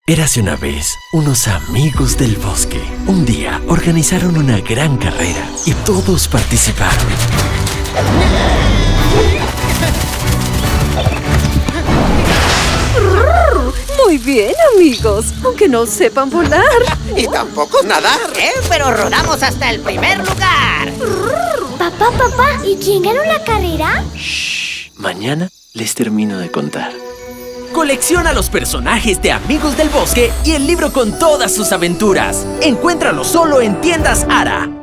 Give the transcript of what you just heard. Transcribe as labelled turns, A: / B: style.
A: Érase una vez unos amigos del bosque. Un día organizaron una gran carrera y todos participaron.
B: Muy bien, amigos, aunque no sepan volar.
C: Y tampoco nadar.
D: Pero rodamos hasta el primer lugar.
E: Papá, ¿y quién ganó la carrera?
A: Shh, mañana les termino de contar.
F: Colecciona los personajes de Amigos del Bosque y el libro con todas sus aventuras. Encuéntralo solo en Tiendas Ara.